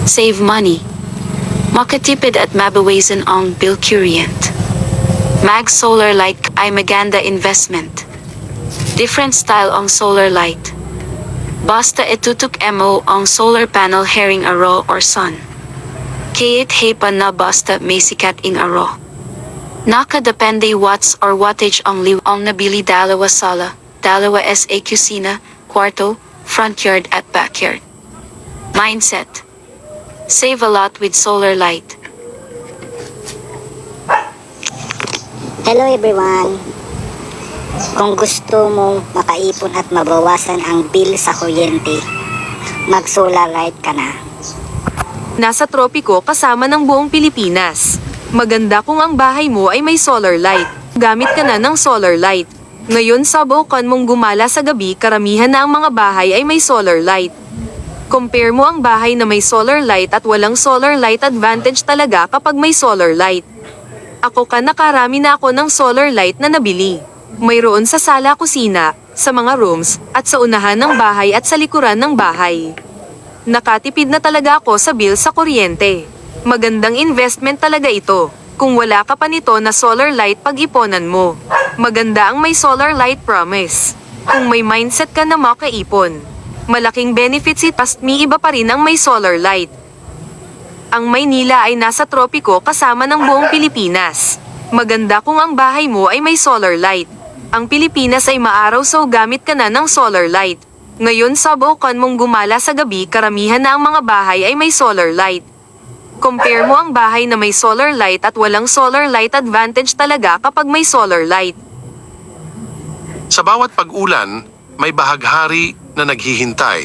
Save money. Makatipid at mabawasan ang bill kuryente. Mag Solar Light ay maganda investment. Different style ang solar light. Basta itutok mo ang solar panel herring araw or sun. Kahit hepan na basta may sikat ing araw. Nakadepende watts or wattage ang ang nabili dalawa sala, dalawa sa kusina, kwarto, front yard at backyard. Mindset. Save a lot with solar light. Hello everyone! Kung gusto mong makaipon at mabawasan ang bill sa kuryente, mag-solar light ka na. Nasa tropiko kasama ng buong Pilipinas. Maganda kung ang bahay mo ay may solar light. Gamit ka na ng solar light. Ngayon subukan mong gumala sa gabi, karamihan na ang mga bahay ay may solar light. Compare mo ang bahay na may solar light at walang solar light, advantage talaga kapag may solar light. Ako nakarami na ako ng solar light na nabili. Mayroon sa sala, kusina, sa mga rooms, at sa unahan ng bahay at sa likuran ng bahay. Nakatipid na talaga ako sa bill sa kuryente. Magandang investment talaga ito. Kung wala ka pa nito na solar light, pag-iponan mo. Maganda ang may solar light, promise. Kung may mindset ka na makaipon. Malaking benefits ito, may iba pa rin ang may solar light. Ang Maynila ay nasa tropiko kasama ng buong Pilipinas. Maganda kung ang bahay mo ay may solar light. Ang Pilipinas ay maaraw, so gamit ka na ng solar light. Ngayon subukan mong gumala sa gabi, karamihan na ang mga bahay ay may solar light. Compare mo ang bahay na may solar light at walang solar light, advantage talaga kapag may solar light. Sa bawat pag-ulan, may bahaghari na naghihintay.